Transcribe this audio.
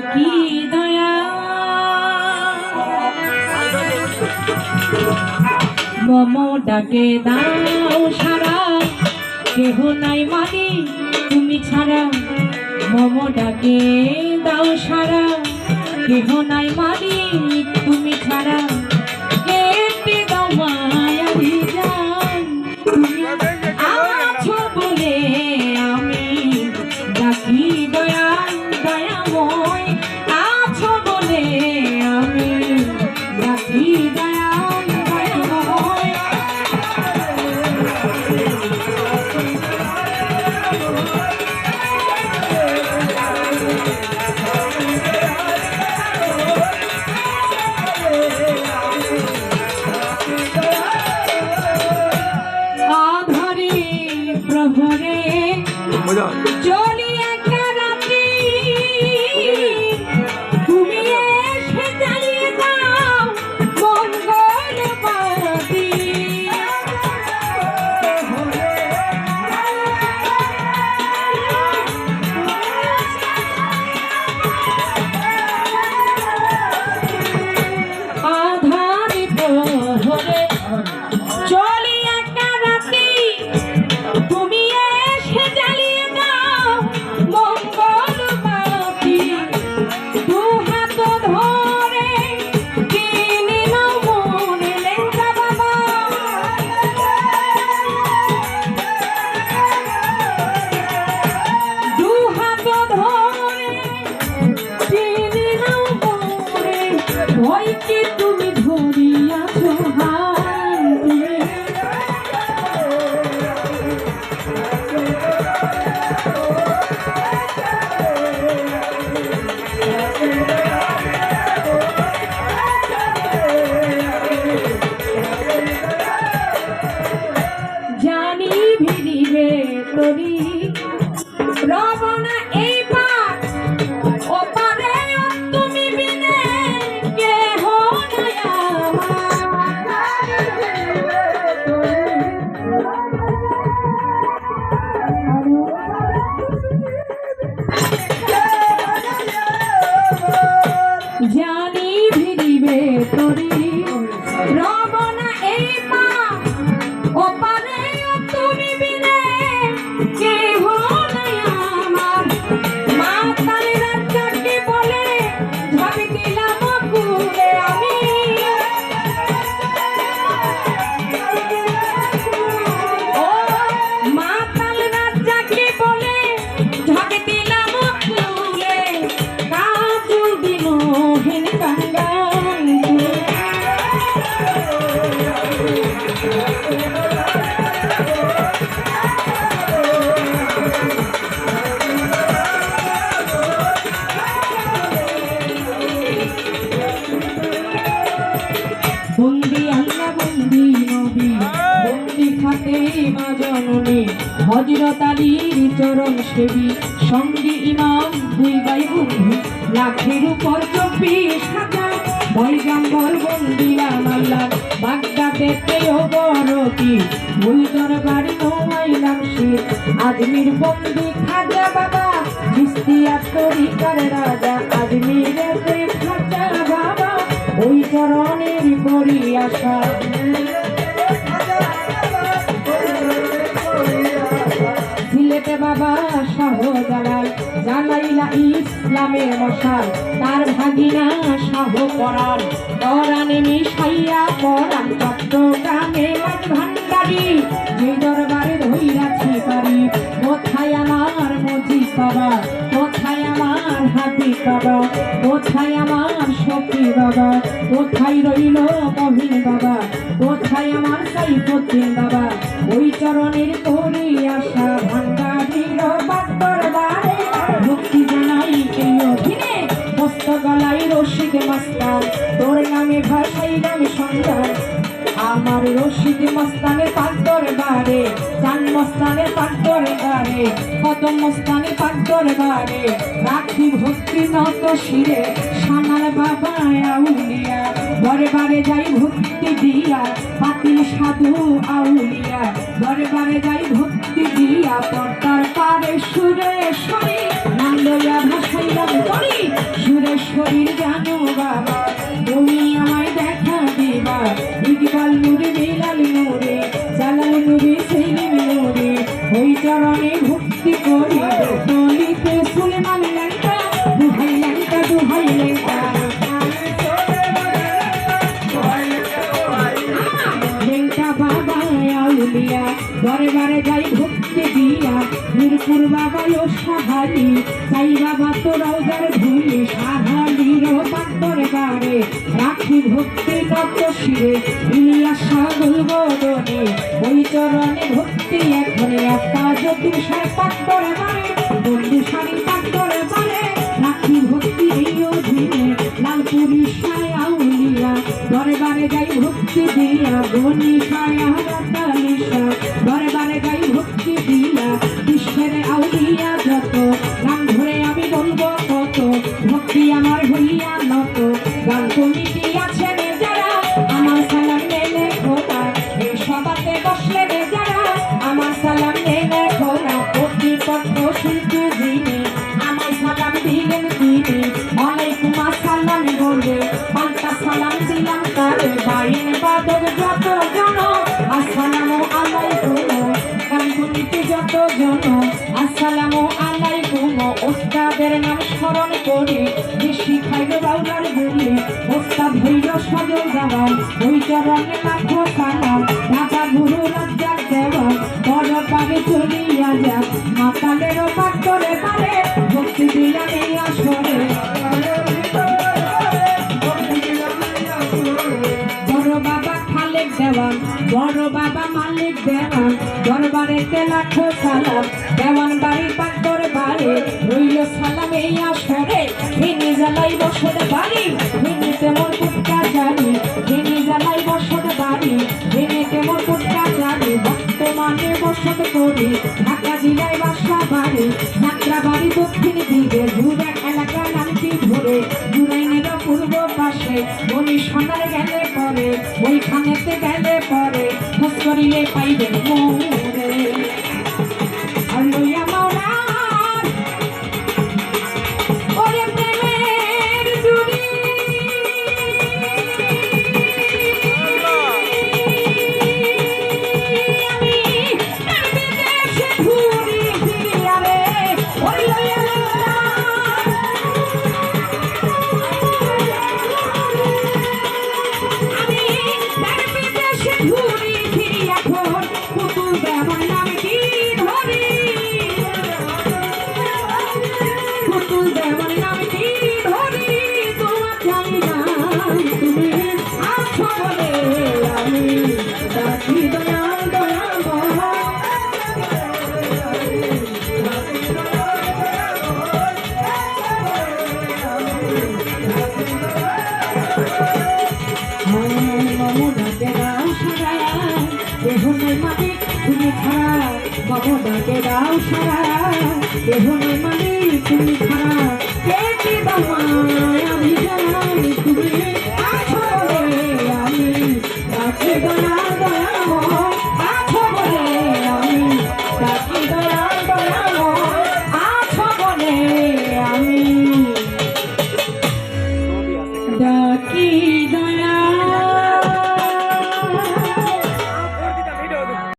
কি দয়া মম ডাকে দাও সারা কেহ নাই মানি তুমি ছাড়া মম ডাকে দাও সারা কেহ নাই মানি তুমি ছাড়া কেটে দাও মায়াবী জান তুমি আছো বলে আমি ডাকি দয়াল দয়াময় আছো বলে আমি ডাকি দয়াল দয়াময় আধারে প্রহরে চলি একা রাতে তুমি এসে জ্বালিয়ে দাও মঙ্গল বাতি আধারে প্রহরে চলি একা রাতে তুমি এসে জ্বালিয়ে দাও মঙ্গল বাতি দু হাত ধরে কিনে নাও মনে লেখা বাবা দু হাত ধরে কিনে নাও মনে ভয়কে তুমি ধরিয়াছো হাতে জানি ভিড়িবে তরি রবনা এই পার ও পারে তুমি বিনে কেহ নাই আমার। জানি ভিড়িবে তরি রবনা এই পার ও পারে তুমি বিনে কেহ নাই আমার। মা তারে রাজ্জাকে বলে ঝাঁপি দিলাম কুলে আমি ও মা তাল রাজ্জাকে বলে ঝাঁপি দিলাম কুলে কাজল বিনোহিন কাঙ্গাল বন্দি আল্লাহ বন্দি নবী বন্দি খাতে মা জননী হযরত আলীর চরণ সেবী সঙ্গী ইমাম দুই ভাই বন্ধু লাখের উপর 24,000 পয়গম্বর বন্দি আল্লাহ বাগদাদেতে অবরতি ওই দরবারে নোয়াইলাম শীত আজমির বন্দি খাজা বাবা চিস্তিয়া তরিকার রাজা আজমিরেতে খাজা বাবা ওই চরণের করি আশা সিলেটে বাবা শাহজালাল জানাইলা ইসলামের মশাল তার ভাগিনা শাহ পরাণ পরাণে মিশাইয়া পরাণ চট্টগ্রামে মাছ ভান্ডারি যে দরবারে ধইরাছি পারি কোথায় আমার মজি বাবা কোথায় আমার হাবি বাবা কোথায় আমার শফি বাবা কোথায় রইল মহিন বাবা কোথায় আমার সাইফুদ্দিন বাবা ওই চরণের করি আশা ভান্ডারির দরবারে ভক্তি জানাই এই অধীনে মস্ত গলায় রশিদ মাস্তান তোর নামে ভাসাইলাম সন্ধান আমার রশিদ মস্তানের পাক দরবারে চান মস্তানের পাক দরবারে কত মস্তানের পাক দরবারে রাখি ভক্তি নত শিরে সানার বাবা আউলিয়া বারে বারে যাই ভক্তি দিয়া পাতিল সাধু আউলিয়া বারে বারে যাই ভক্তি দিয়া পর্দার পারে সুরে সরি নাম লইয়া ভাসাইলাম করি সুরে শরীর জানো বাবা তুমি আমায় দেখা দিবা ইকবাল নূরে বিলাল নূরে জালাল নূরে সেলিম নূরে ওই চরণে ভক্তি করি দলিতে সুলেমান লেঙ্কা দুহাই লেঙ্কা দুহাই লেঙ্কা লেঙ্কা বাবা আউলিয়া বারে বারে যাই ভক্তি দিয়া মিরপুর বাবা ও সাহালি সাই বাবা তো রওজার ধুলি সাহালির পাত্তর বারে রাখি ভক্তি নত শিরে ইলিয়াস সাগল বদনে ওই চরণে ভক্তি এখনে একটা জ্যোতিষার পাত্তর বারে বন্ধু শাড়ি পাত্তর বারে রাখি ভক্তি এই অধীনে লালপুরি সায় আউলিয়া বারে বারে যাই ভক্তি দিয়া গনি সায় হারাতালিশা বারে বারে যাই ভক্তি দিয়া বিশ্বের আউলিয়া যত গান ধরে আমি বলবো কত ভক্তি আমার হইয়া নত গান কমিটি আছেন যারা আমার সালাম নেলে খোদা এই সভাতে বসলেন যারা আমার সালাম নেলে খোদা প্রতিপক্ষ শিল্পী যিনি আমার সালাম দিলেন তিনি ওয়ালাইকুম আসসালাম বলে পাল্টা সালাম দিলাম তারে বাইরে বাদর যত জন আসসালামু আলাইকুম গান কমিটি যত জন আসসালামু আলাইকুম ওস্তাদের নাম স্মরণ করে বেশি খাইল বাউলার বলি ওস্তাদ হইল সজল দাবাল ওই চরণে লাখো সালাম রাজা গুরু রাজ্জাক দেওয়াল পরপারে চলিয়া যাক মাতালেরও পাত্তরে পারে ভক্তি দিলাম এই আসরে বড় বাবা খালেক দেওয়ান বড় বাবা মালিক দেওয়ান দরবারেতে লাখো সালাম দেওয়ান বাড়ি পাত্তর বাড়ি রইল সালাম এই আসরে ভেঙে জ্বালাই বসত বাড়ি ভেঙে তেমন কুটকা জানি ভেঙে জ্বালাই বসত বাড়ি ভেঙে তেমন কুটকা জানি বর্তমানে বসত করি ঢাকা জেলায় বাসা বাড়ি যাত্রা বাড়ি দক্ষিণ দিকে জুড়ে এলাকা নামটি ধরে জুরাইনের পূর্ব পাশে বনি সোনার গেলে পরে ওইখানেতে গেলে পরে খোঁজ করিলে পাইবেন মোরে আর লইয়া মাওলা ওরে প্রেমের জুড়ি আমি বিদেশে ঘুরি ফিরিয়া রে ওই লইয়া মাওলা আমি বিদেশে ঘুরি ফিরি এখন পুতুল দেওয়ার নাম কি ধরি পুতুল দেওয়ার নাম কি ধরি তোমার চাই না তুমি আছো বলে আমি ডাকি দয়া দয়া মমদাকে দাও সারা দেহ নাই মালিক তুমি খারা মমদাকে দাও সারা দেহ নাই মালিক তুমি খারা পেটি বামায় আমি জানাই তুমি আছো বলে আমি ডাকি দয়া দয়া